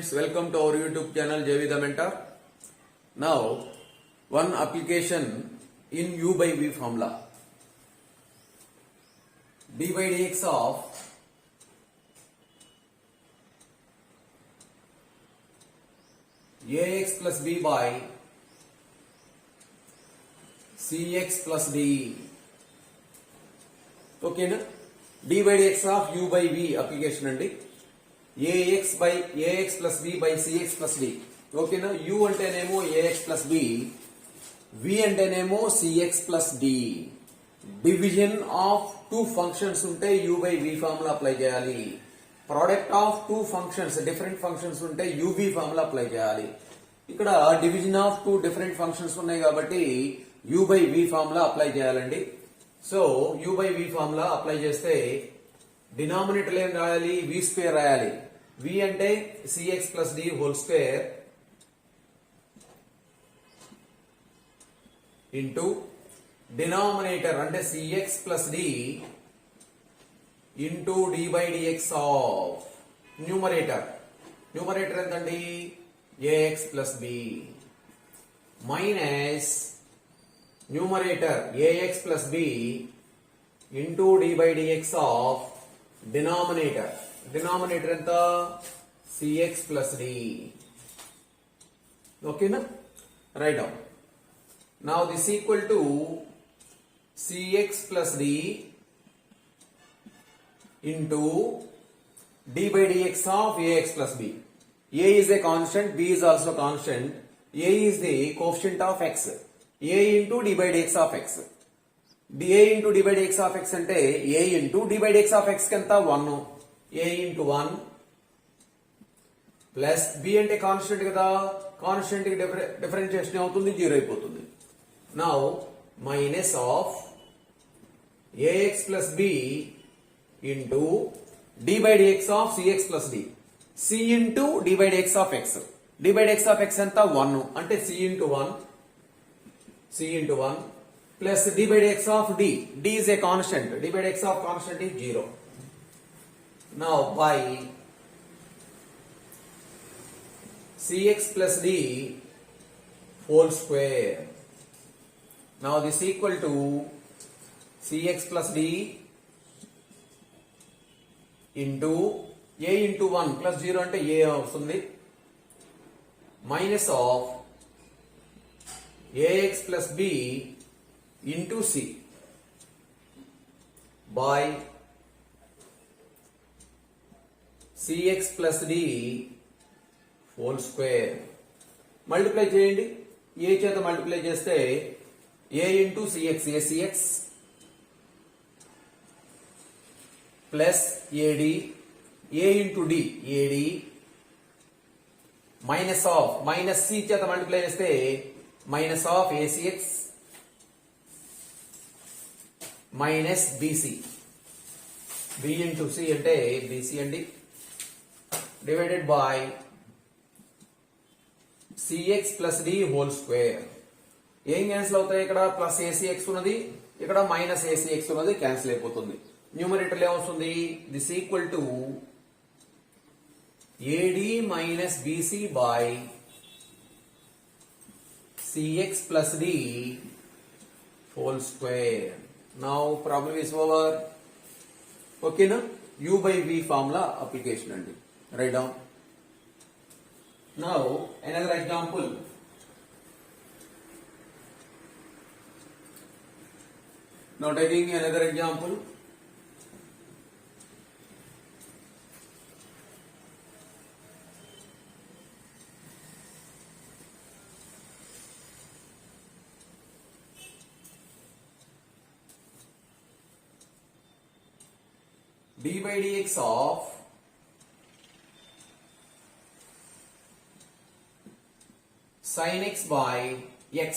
friends, welcome to our YouTube channel JV the Mentor. Now, one application in U by V formula. D by dx of ax plus b by cx plus d. Okay, na? D by dx of U by V application and ax plus b by cx plus d. ఓకేనా u అంటేనేమో ax plus b, v అంటేనేమో cx plus d. Division of two functions ఉంటే u by v formula apply చేయాలి. Product of two functions different functions ఉంటే uv formula apply చేయాలి. ఇక్కడ division of two different functions ఉన్నాయి కాబట్టి u by v formula apply చేయాలండి. So u by v formula apply చేస్తే denominator ఏం రాయాలి, v స్క్వేర్ రాయాలి. v అంటే cx plus d whole square into denominator అంటే cx plus d into d by dx of numerator ఎంతండి ax plus b minus numerator ax plus b into d by dx of denominator ఎంత cx plus d. ఓకేనా, right down. Now this equal to cx plus d into d by dx of ax plus b. A is a constant, b is also constant. A is the coefficient of x. A into d by dx of x. A into d by dx of x ante a into d by dx of x kanta 1. A into 1 plus b ante constant kada, constant ki differentiation avutundi 0 అయిపోతుంది. Now minus of ax plus b into d by dx of cx plus d. C into d by dx of x. d by dx of x anta 1 ante c into 1 plus d by dx of d. D is a constant. d by dx of constant is 0. Now by cx plus d whole square. Now this equal to cx plus d into a into 1 plus 0 ante a avstundi minus of ax plus b into c by cx plus d whole square. Multiply చేయండి, a చేత multiply చేస్తే a into cx acx plus ad, a into d ad minus of minus c చేత multiply చేస్తే minus of acx minus bc, b into c అంటే bc అండి, divided by cx plus d whole square. ఏం cancel అవుతాయి, ఇక్కడ plus ఏసీఎక్స్ ఉన్నది, ఇక్కడ minus ఏసీఎక్స్ ఉన్నది, క్యాన్సిల్ అయిపోతుంది. న్యూమరేటర్ ఏమొస్తుంది, this equal to AD minus BC by CX plus D whole square. Now problem is over. ఓకేనా, U by V formula application అండి. Right down. Now another example. Now taking another example. D by dx of sin x by x.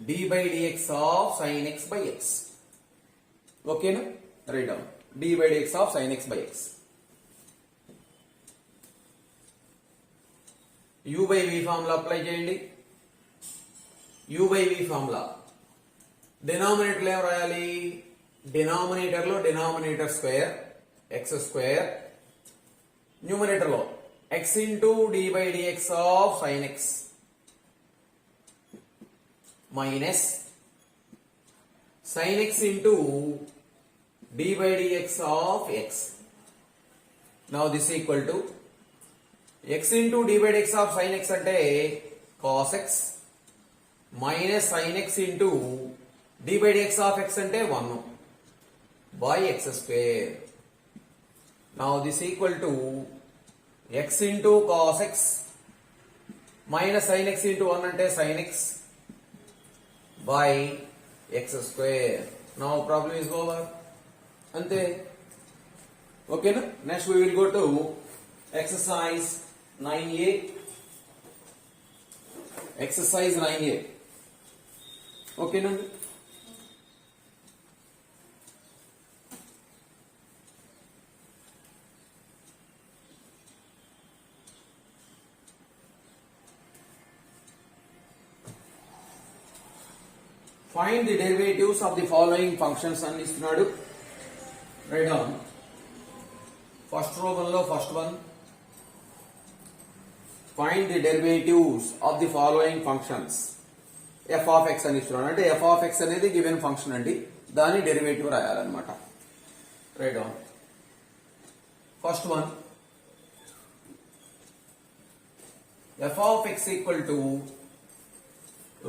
d by dx of sin x by x. Okay na? Write down d by dx of sin x by x. u by v formula apply చేయండి. u by v formula denominator ఏం రాయాలి, denominator లో denominator square x square numerator లో x into dy dx of sin x minus sin x into dy dx of x. Now this equal to x into dy dx of sin x అంటే cos x minus sin x into dy dx of x అంటే 1 by x square. Now this equal to x into cos x minus sin x into 1 అంటే sin x by x square. Now problem is over. అంతే. Okay na? Next we will go to exercise 9a. Exercise 9a. Okay na? Find the derivatives of the following functions అని ఇస్తున్నాడు. Write down. First row లో first one. Find the derivatives of the following functions. f of x అని ఇస్తున్నాడు. అంటే f of x అనేది given function అండి, దాని derivative రాయాలన్నమాట. Right down. First one f of x equal to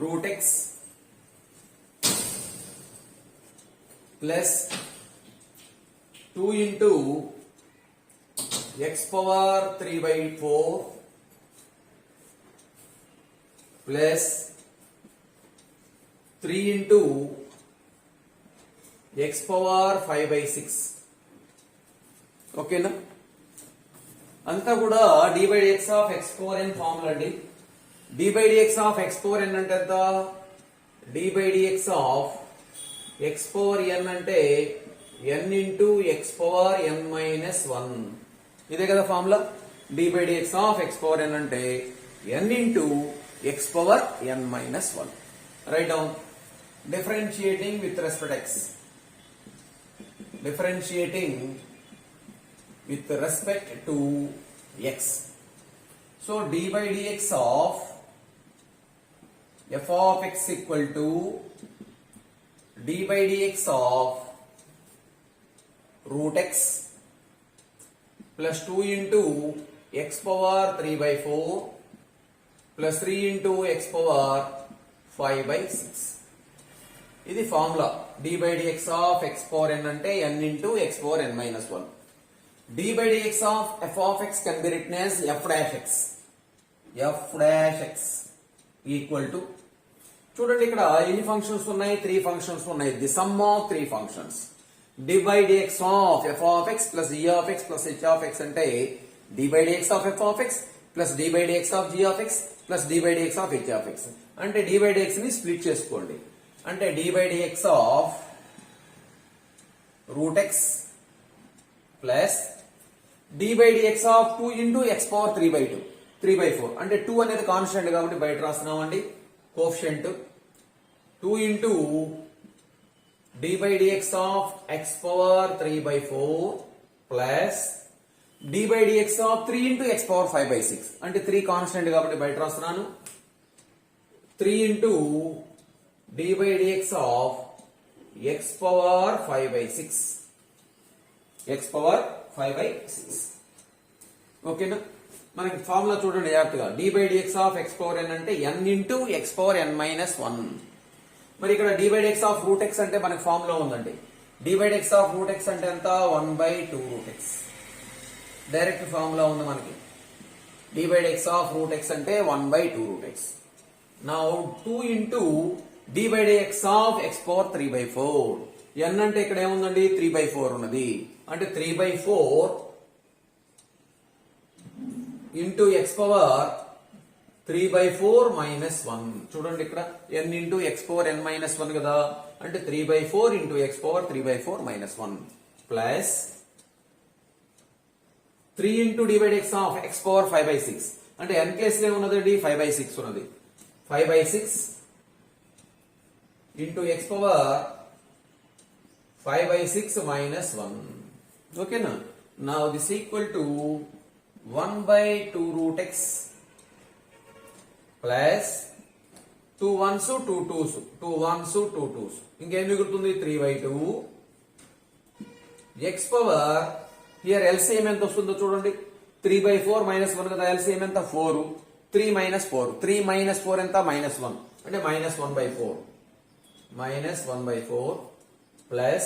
root x plus 2 into x power 3 by 4 plus 3 into x power 5 by 6. ఓకేనా? అంతా కూడా d by dx of x power n formula అండి. d by dx of x power n అంటే ఎంత? d by dx of x power n అంటే n into x power n minus 1. ఇదే కదా formula. d by dx of x power n అంటే n into x power n minus 1. Write down. Differentiating with respect x. Differentiating with respect to x. So d by dx of f of x equal to d by dx of root x plus 2 into x power 3 by 4 plus 3 into x power 5 by 6. ఇది formula. d by dx of x power n అంటే n into x power n minus 1. d by dx of f of x can be written as f dash x. f dash x equal to, చూడండి ఇక్కడ ఎన్ని functions ఉన్నాయి? 3 functions ఉన్నాయి. The some of 3 functions. d by dx of f of x plus g of x plus h of x అంటే d by dx of f of x plus d by dx of g of x plus d by dx of h of x. అంటే d by dx ని split చేసుకోండి. అంటే d by dx of root x plus d by dx of 2 into x power 3 by 2 3 by 4. అంటే 2 అనేది constant కాబట్టి బయట రాస్తున్నామండి, coefficient. 2 into d by dx of x power 3 by 4 plus d by dx of 3 into x power 5 by 6. అంటే 3 constant కాబట్టి బయట రాస్తున్నాను. 3 into d by dx of x power 5 by 6. x power 5 by 6. ఓకేనా? మనకి formula చూడండి జాగ్రత్తగా. d by dx of x power n అంటే n into x power n minus 1. మరి ఇక్కడ d by dx of root x అంటే మనకి formula ఉందండి. d by dx of root x అంటే ఎంత? 1 by 2 root x. Direct formula ఉంది మనకి. d by dx of root x అంటే 1 by 2 root x. Now 2 into d by dx of x power 3 by 4. n అంటే ఇక్కడ ఏముందండి? 3 by 4 ఉన్నది. అంటే 3 by 4 into x power 3 by 4 minus 1. చూడండి ఇక్కడ n into x power n minus 1 కదా. అంటే 3 by 4 into x power 3 by 4 minus 1 plus 3 into d by dx of x power 5 by 6. అంటే n ప్లేస్ లో ఉన్నదండి 5 by 6 ఉన్నది. 5 by 6 into x power 5 by 6 minus 1. ఓకేనా? Now this equal to 1 by 2 root x plus 2 1s 2 2s 2 1s 2 2s ఇంకేం మిగులుతుంది 3 by 2 x power here LCM ఎంత వస్తుందో చూడండి 3 by 4 minus 1 కదా ఎల్సిఎం ఎంత 4 3 minus 4 3 minus 4 ఎంత minus 1 అంటే minus 1 by 4 minus 1 by 4 plus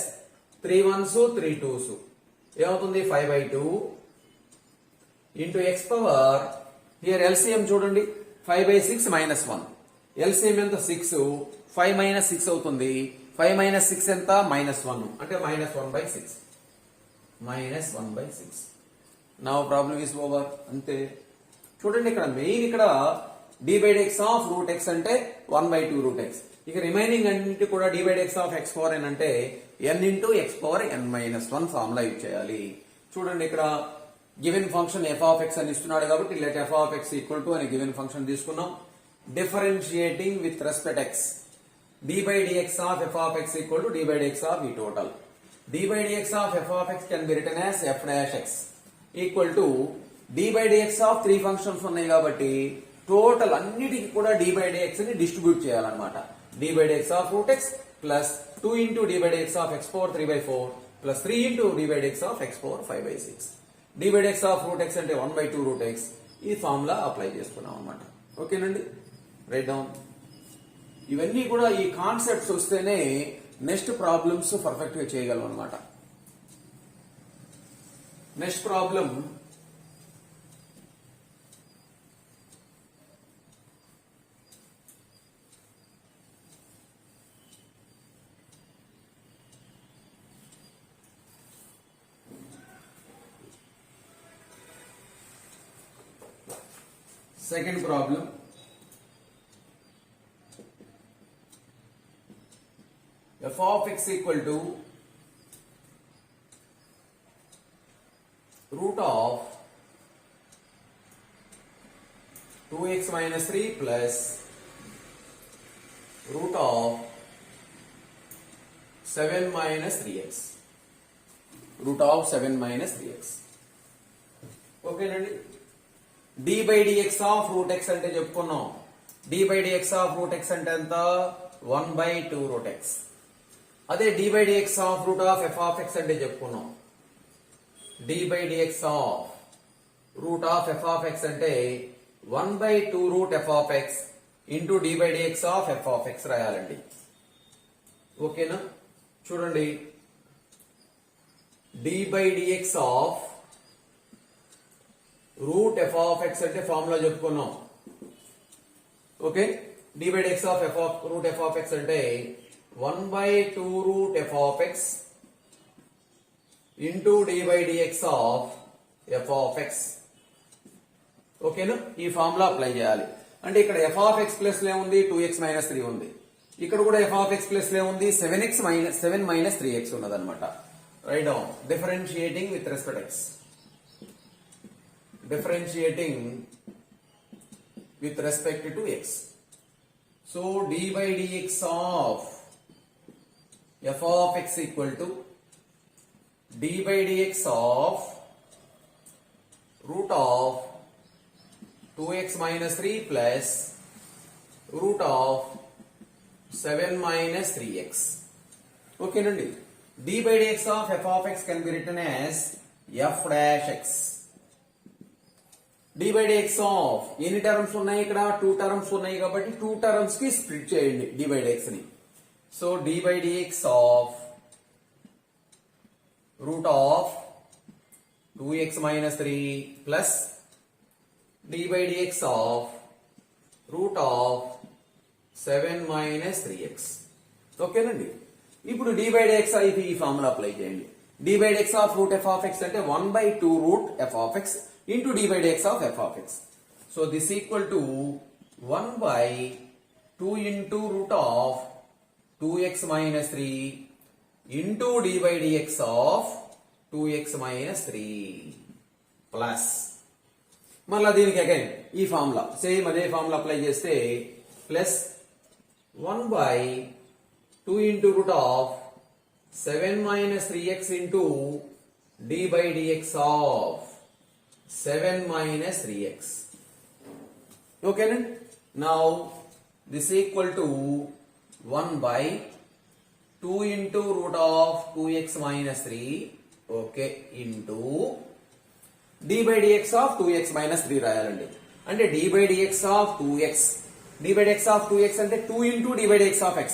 3 1s 3 2s ఏమవుతుంది 5 by 2 into x power here LCM చూడండి 5 by 6 minus 1 ఎల్సిఎం ఎంత 6 5 minus 6 అవుతుంది 5 minus 6 ఎంత minus 1 అంటే minus 1 by 6 minus 1 by 6 now problem is over అంతే చూడండి ఇక్కడ మెయిన్ ఇక్కడ d by dx of root x అంటే 1 by 2 root x ఇక రిమైనింగ్ అన్నిటి కూడా d by dx of x power n అంటే n into x power n minus 1 formula use చేయాలి చూడండి ఇక్కడ given function f of x అని ఇస్తున్నాడు కాబట్టి let f of x equal to అని గివెన్ ఫంక్షన్ తీసుకున్నాం differentiating with respect x d by dx of f of x equal to d by dx of e total d by dx of f of x can be written as f dash x equal to d by dx of 3 functions ఉన్నాయి కాబట్టి total అన్నిటికి కూడా d by dx ని distribute చేయాలన్నమాట d by dx of root x plus 2 into d by dx of x power 3 by 4 plus 3 into d by dx of x power 5 by 6 d by dx of root x అంటే 1 by 2 root x ఈ formula apply చేసుకున్నాం అన్నమాట ఓకేనండి right down ఇవన్నీ కూడా ఈ concepts వస్తేనే next problems perfect గా చేయగలం అన్నమాట next problem second problem f of x equal to root of 2x minus 3 plus root of 7 minus 3x root of 7 minus 3x ఓకేనండి d by dx of root x అంటే చెప్పుకున్నాం d by dx of root x అంటే ఎంత 1 by 2 root x అదే d by dx of root of f of x అంటే చెప్పుకున్నాం d by dx of root of f of x అంటే 1 by 2 root f of x into d by dx of f of x రాయాలండి ఓకేనా చూడండి d by dx of root f of x అంటే formula చెప్పుకున్నాం okay d by dx of f of root f of x అంటే 1 by 2 root f of x into d by dx of f of x ఓకేనా ఈ formula apply చేయాలి అంటే ఇక్కడ f of x plus లో ఉంది 2x minus 3 ఉంది ఇక్కడ కూడా f of x ప్లస్ లో ఉంది 7 minus 3x ఉన్నదన్నమాట right down differentiating with respect x differentiating with respect to x so d by dx of f of x equal to d by dx of root of 2x minus 3 plus root of 7 minus 3x okay nandi d by dx of f of x can be written as f dash x d by dx of ఎన్ని terms ఉన్నాయి ఇక్కడ 2 terms ఉన్నాయి కాబట్టి 2 terms కి split చేయండి d by dx ని so d by dx of root of 2x minus 3 plus d by dx of root of 7 minus 3x ఓకేనండి ఇప్పుడు d by dx అయితే ఈ ఫార్ములా అప్లై చేయండి d by dx of root f of x అంటే 1 by 2 root f of x into d by dx of f of x. So this equal to 1 by 2 into root of 2x minus 3 into d by dx of 2x minus 3 plus మళ్ళా దీనికి again ఈ formula same అదే formula apply చేస్తే plus 1 by 2 into root of 7 minus 3x into d by dx of 7 minus 3x. Okay, now this equal to 1 by 2 into root of 2x minus 3, okay, into d by dx of 2x minus 3 రాయాలండి. అంటే d by dx of 2x, d by dx of 2x అంటే 2 into d by dx of x.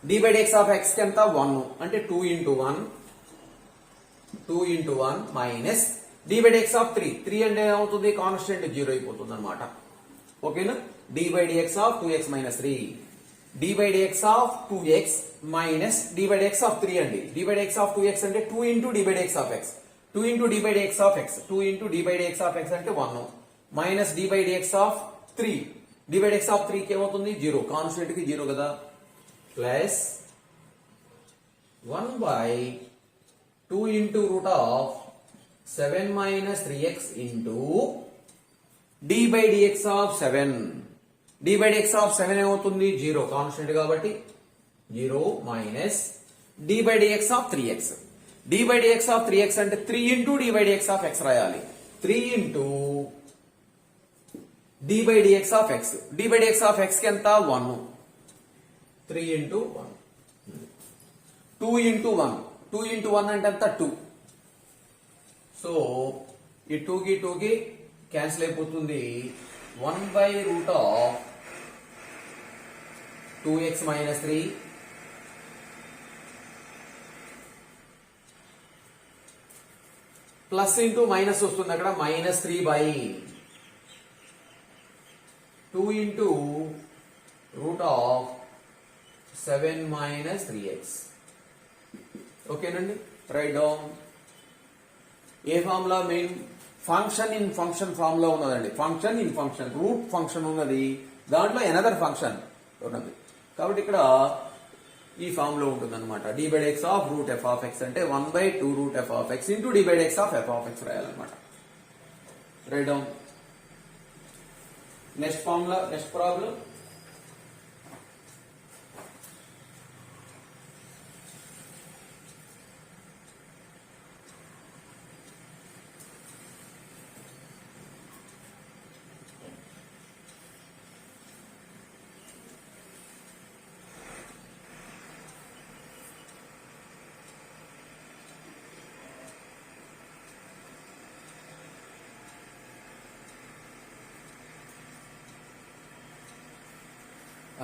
d by dx of x కి ఎంత 1 అంటే 2 into 1 minus d by dx of 3 అంటే ఏమవుతుంది, constant 0 అయిపోతుంది అనమాట. ఓకేనా, d by dx of 2x minus 3, d by dx of 2x minus d by dx of 3 అండి. d by dx of 2x అంటే 2 into d by dx of x, 2 into d by dx of x, 2 into d by dx of x అంటే 1 minus d by dx of 3, d by dx of 3 కి ఏమవుతుంది 0, constant కి 0 కదా, plus 1 by 2 into root of 7 minus 3x into d by dx of 7, d by dx of 7 ఏమవుతుంది 0, constant కాబట్టి 0 minus d by dx of 3x, d by dx of 3x అంటే 3 into d by dx of x రాయాలి, 3 into d by dx of x, d by dx of x కి ఎంత 1, 3 into 1, 2 into 1, 2 into 1 అంటే ఎంత 2, so ఈ 2 కి cancel అయిపోతుంది, 1 by root of 2x minus 3 plus into minus వస్తుంది అక్కడ, minus 3 by 2 into root of 7 minus 3x. ఓకేనండి, రైట్ డౌన్. ఏ formula main function in function formula ఉన్నదండి, function in function, root function ఉన్నది, దాంట్లో ఎనదర్ ఫంక్షన్ ఉన్నది, కాబట్టి ఇక్కడ ఈ ఫామ్ లో ఉంటుంది అనమాట. d by dx of root f of x అంటే 1 by 2 root f of x into d by dx of f of x రాయాలన్నమాట. Right down. Next formula, next problem.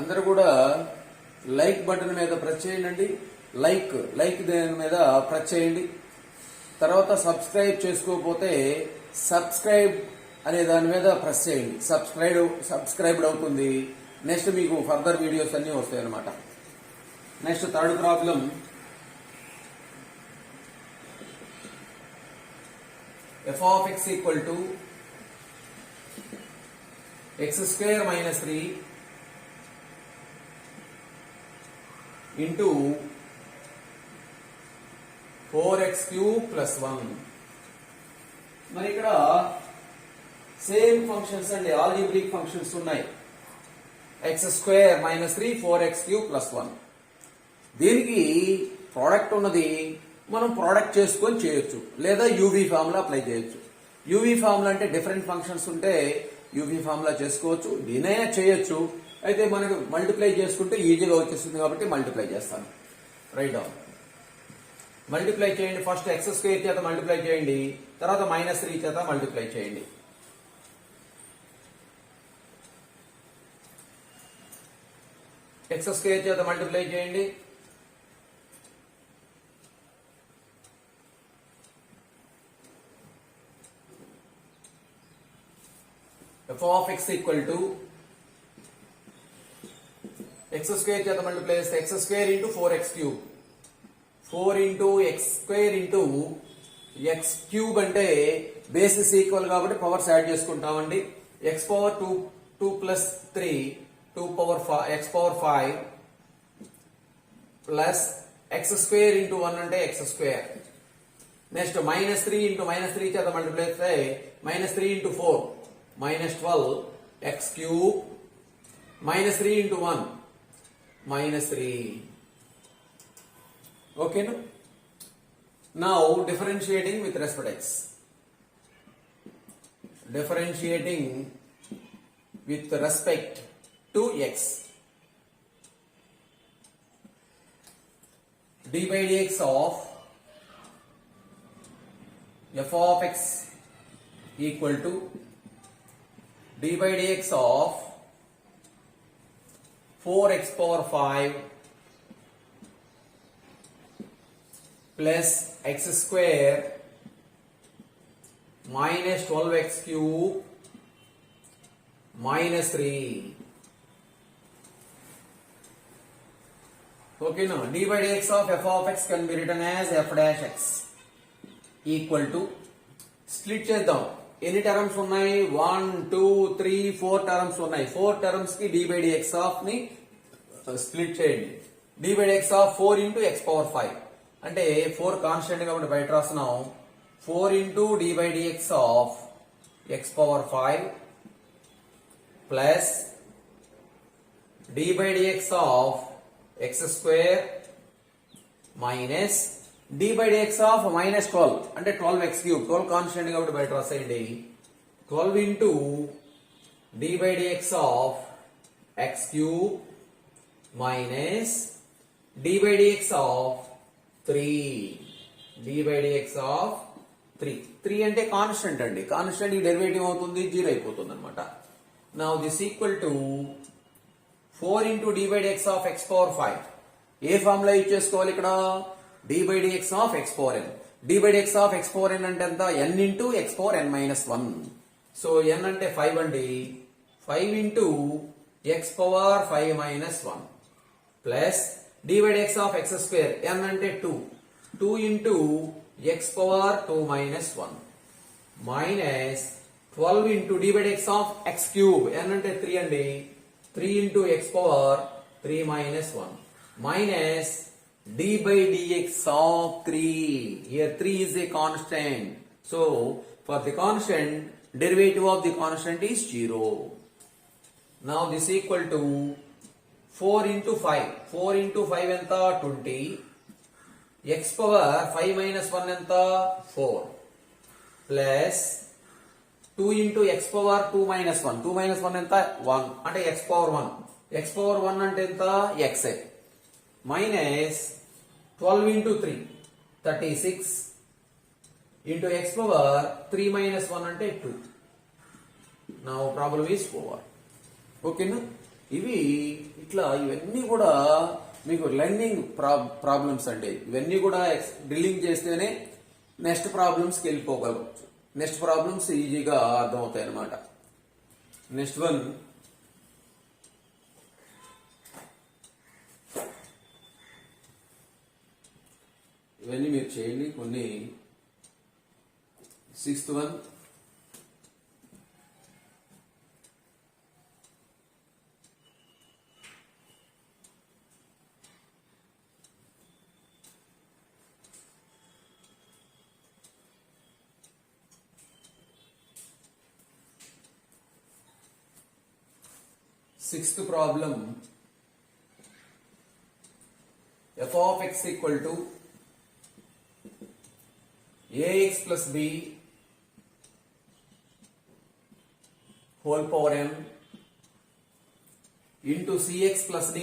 అందరూ కూడా లైక్ బటన్ మీద ప్రెస్ చేయండి, like దేని మీద press చేయండి. తర్వాత సబ్స్క్రైబ్ చేసుకోకపోతే సబ్స్క్రైబ్ అనే దాని మీద ప్రెస్ చేయండి, సబ్స్క్రైబ్డ్ అవుతుంది. నెక్స్ట్ మీకు ఫర్దర్ వీడియోస్ అన్ని వస్తాయి అన్నమాట. Next third problem. f of x equal to x square minus 3 into 4x cube plus 1. మరి ఇక్కడ సేమ్ ఫంక్షన్స్ అండి, ఆల్జీబ్రిక్ ఫంక్షన్స్ ఉన్నాయి. x square minus 3 4x cube plus 1. దీనికి ప్రోడక్ట్ ఉన్నది, మనం ప్రోడక్ట్ చేసుకొని చేయొచ్చు, లేదా యూవీ ఫార్ములా అప్లై చేయొచ్చు. యూవీ ఫార్ములా అంటే డిఫరెంట్ ఫంక్షన్స్ ఉంటే యూవీ ఫార్ములా చేసుకోవచ్చు, దీనైనా చేయొచ్చు. అయితే మనకు మల్టిప్లై చేసుకుంటే ఈజీగా వచ్చేస్తుంది కాబట్టి మల్టిప్లై చేస్తాను. Right down. మల్టిప్లై చేయండి, ఫస్ట్ ఎక్స్ స్క్వేర్ చేత మల్టిప్లై చేయండి, తర్వాత మైనస్ 3 చేత మల్టిప్లై చేయండి. ఎక్స్ స్క్వేర్ చేత మల్టిప్లై చేయండి, f of x equal to x square చేత మల్టిప్లై చేస్తే x square into 4x cube, 4 into x square into x cube అంటే బేసిస్ ఈక్వల్ కాబట్టి పవర్స్ యాడ్ చేసుకుంటామండి. x power 2 plus 3 2 power 5 x power 5 plus x square into 1 అంటే x square. Next minus 3 into minus 3 చేత multiply చేస్తే minus 3 into 4 minus 12 x cube minus 3 into 1 minus 3. Okay, no? Now differentiating with respect to x. differentiating with respect to x. d by dx of f of x equal to d by dx of 4x power 5 plus x square minus 12x cube minus 3. Okay, now d by dx of f of x can be written as f dash x equal to, split చేద్దాం. ఎన్ని terms ఉన్నాయి? 1 2 3 4 terms ఉన్నాయి. 4 terms కి d by dx of ని split చేయండి. d by dx of 4 into x power 5 అంటే 4 constant కాబట్టి బయట రాస్తున్నాం. 4 into d by dx of x power 5 plus d by dx of x square minus d by dx of minus 12 అంటే 12x cube. 12 constant కాబట్టి బయట రాసేయండి. 12 into d by dx of x cube minus d by dx of 3. d by dx of 3. 3 అంటే constant అండి. Constant కి derivative అవుతుంది, 0 అయిపోతుంది అనమాట. Now this equal to 4 into d by dx of x power 5. ఏ form లో use చేసుకోవాలి ఇక్కడ? d by dx of x power n. d by dx of x power n అంటే ఎంత? n into x power n minus 1. So n అంటే 5 అండి. 5 into x power 5 minus 1 plus d by dx of x square n అంటే 2. 2 into x power 2 minus 1 minus 12 into d by dx of x cube n అంటే 3 అండి. 3 into x power 3 minus 1 minus d by dx of 3. Here 3 is a constant. So for the constant, derivative of the constant is 0. Now this equal to 4 into 5. 4 into 5 ఎంత? 20. x power 5 minus 1 ఎంత? 4 plus 2 into x power 2 minus 1. 2 minus 1 ఎంత? 1 అంటే x power 1. x power 1 అంటే ఎంత? x minus 12 into 3 36 into x power 3 minus 1 అంటే 2. Now problem is over. ఓకేనా? ఇవి ఇట్లా ఇవన్నీ కూడా మీకు లెర్నింగ్ ప్రాబ్లమ్స్ అండి. ఇవన్నీ కూడా డ్రిల్లింగ్ చేస్తేనే నెక్స్ట్ ప్రాబ్లమ్స్కి వెళ్ళిపోగలవచ్చు. నెక్స్ట్ ప్రాబ్లమ్స్ ఈజీగా అర్థమవుతాయి అన్నమాట. నెక్స్ట్ వన్, ఇవన్నీ మీరు చేయండి కొన్ని. 6th one, sixth problem, f of x equal to ax plus b whole power m into cx plus d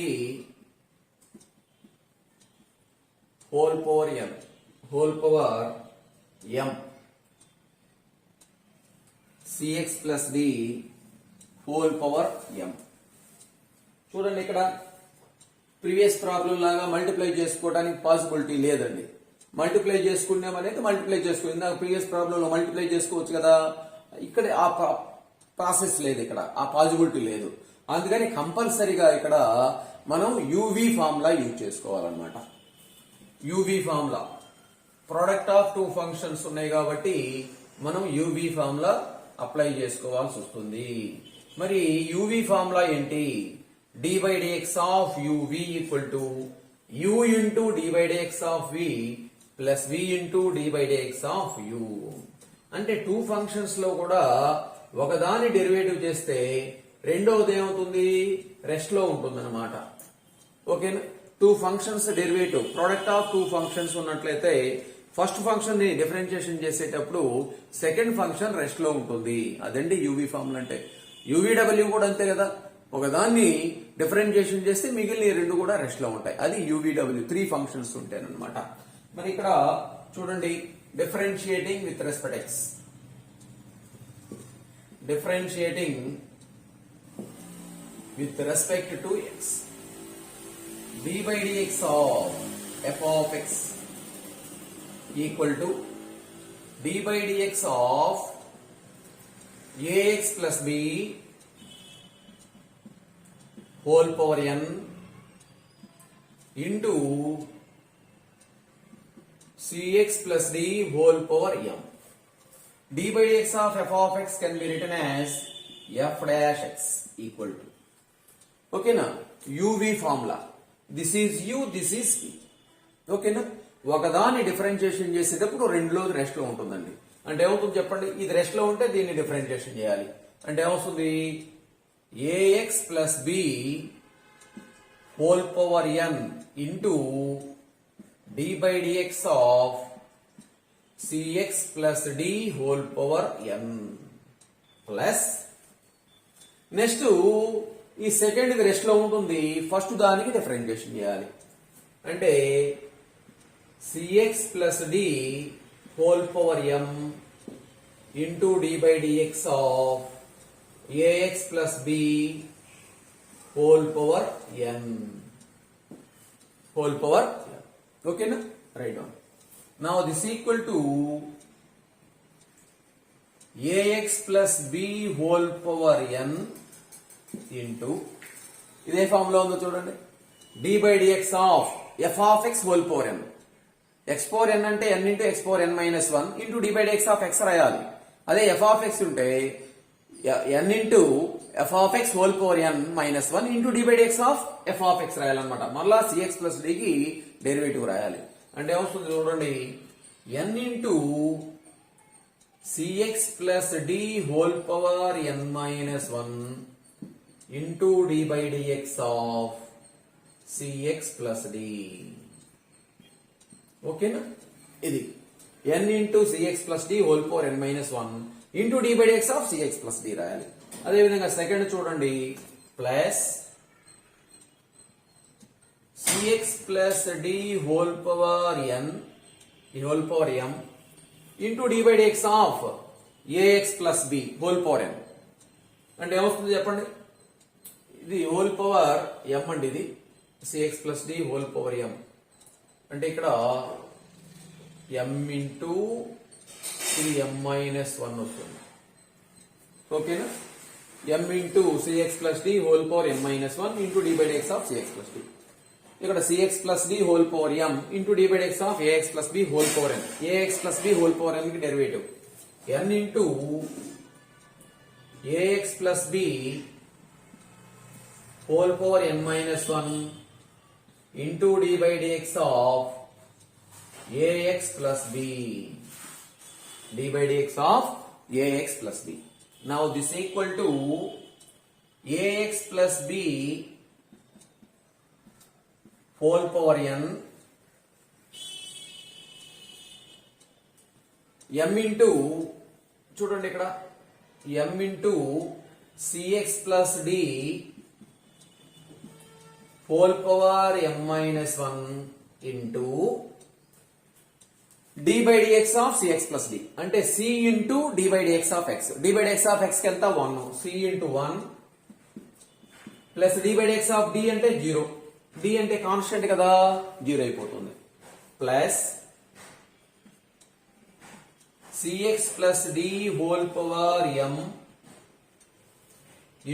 whole power m cx plus d whole power m. చూడండి, ఇక్కడ previous problem లాగా multiply చేసుకోవడానికి possibility లేదండి. Multiply చేసుకున్నామనేది multiply చేసుకో, ఇందాక previous ప్రాబ్లంలో multiply చేసుకోవచ్చు కదా. ఇక్కడ ఆ ప్రాసెస్ లేదు, ఇక్కడ ఆ పాసిబిలిటీ లేదు. అందుకని కంపల్సరీగా ఇక్కడ మనం యూవీ ఫార్ములా యూజ్ చేసుకోవాలన్నమాట. UV formula, product of two functions ఉన్నాయి కాబట్టి మనం యూవీ ఫార్ములా అప్లై చేసుకోవాల్సి వస్తుంది. మరి యూవీ ఫార్ములా ఏంటి? d by dx of uv equal to u into d by dx of v plus v into d by dx of u. అంటే two functions లో కూడా ఒకదాని డెరివేటివ్ చేస్తే రెండోది ఏమవుతుంది? రెస్ట్ లో ఉంటుంది అనమాట. ఓకేనా? Two functions derivative, product of two functions ఉన్నట్లయితే ఫస్ట్ ఫంక్షన్ ని డిఫరెన్షియేషన్ చేసేటప్పుడు సెకండ్ ఫంక్షన్ రెస్ట్ లో ఉంటుంది. అదండి యూవీ ఫార్ములా అంటే. యూవీడబ్ల్యూ కూడా అంతే కదా, ఒకదాన్ని డిఫరెన్షియేషన్ చేస్తే మిగిలిన రెండు కూడా రెస్ట్ లో ఉంటాయి. అది యూవీడబ్ల్యూ 3 ఫంక్షన్స్ ఉంటాయన్నమాట. మరి ఇక్కడ చూడండి, differentiating with respect X, differentiating with respect to x, d by dx of f of x equal to d by dx of ax plus b whole power n into cx plus d whole power m. d by dx of f of x can be written as f dash x equal to, ఓకేనా, UV formula. This is you, this is P. ఓకేనా, ఒకదాన్ని differentiation చేసేటప్పుడు రెండులో rest లో ఉంటుందండి. అంటే ఏమవుతుంది చెప్పండి, ఇది రెస్ట్ లో ఉంటే దీన్ని డిఫరెన్షియేషన్ చేయాలి. అంటే ఏమవుతుంది, AX plus B whole power N into D by DX of CX plus D whole power N plus, next ఈ సెకండ్ రెస్ట్ లో ఉంటుంది, ఫస్ట్ దానికి డిఫరెన్షియేషన్ చేయాలి. అంటే CX plus D whole power M into D by DX of AX plus B whole power N whole power. ఓకేనా, right down. Now this equal to AX plus B whole power N into, ఇదే form లో ఉందో చూడండి, D by DX of F of X whole power N. X power N అంటే N into X power N minus 1 into D by DX of X రాయాలి. అదే F of X ఉంటే N into F of X whole power N minus 1 into D by DX of F of X రాయాలన్నమాట. మళ్ళా CX plus డికి derivative రాయాలి. అంటే ఏమొస్తుంది చూడండి, N into CX plus D whole power N minus 1 into d by dx of cx plus d. ఓకేనా, ఇది n into cx plus d whole power n minus 1 into d by dx of cx plus d రాయాలి. అదే విధంగా second చూడండి, plus cx plus d whole power n ఈ whole power m into d by dx of ax plus b whole power n. అంటే ఏమొస్తుంది చెప్పండి, ఇది whole power M అండి, ఇది CX plus D whole power M. అంటే ఇక్కడ ఎం ఇంటూ ఇది ఎం మైనస్ 1 వస్తుంది. ఓకేనా, M into CX plus D whole power M minus 1 into D by DX of CX plus D. ఇక్కడ CX plus D whole power M into D by DX of AX plus B whole power N. AX plus B whole power N కి derivative N into AX plus B whole power n minus 1 into d by dx of ax plus b, d by dx of ax plus b. Now this equal to ax plus b whole power n m into, చూడండి ఇక్కడ m into cx plus d whole power m minus 1 into d by dx of cx plus d. అంటే c into d by dx of x. d by dx of x కి ఎంత 1, c into 1 plus d by dx of d అంటే 0. d అంటే constant కదా, 0 అయిపోతుంది. Plus cx plus d whole power m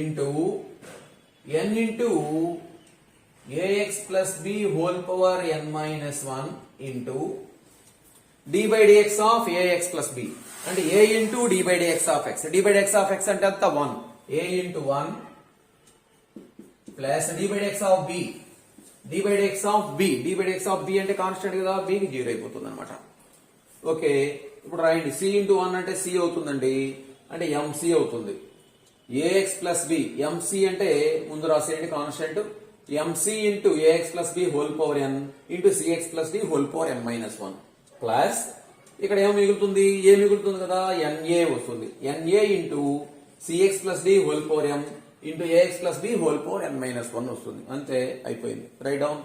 into n into ax plus b whole power n minus 1 into d by dx of ax plus b. అంటే a into d by dx of x. d by dx of x అంటే అంత 1. a into 1 plus d by dx of b. d by dx of b. d by dx of b అంటే constant కదా, b కి 0 అయిపోతుంది అనమాట. Okay, ఇప్పుడు రాయండి, c into 1 అంటే c అవుతుందండి, అంటే mc అవుతుంది. ax plus b, mc అంటే ముందు రాసేయండి constant, mc into ax plus b whole power n into cx plus d whole power n minus 1. Plus ఇక్కడ ఏమో మిగులుతుంది, ఏ మిగులుతుంది కదా, ఎన్ఏ వస్తుంది. NA into CX plus D whole power M into AX plus B whole power N minus 1 వస్తుంది. అంతే, అయిపోయింది. Right down.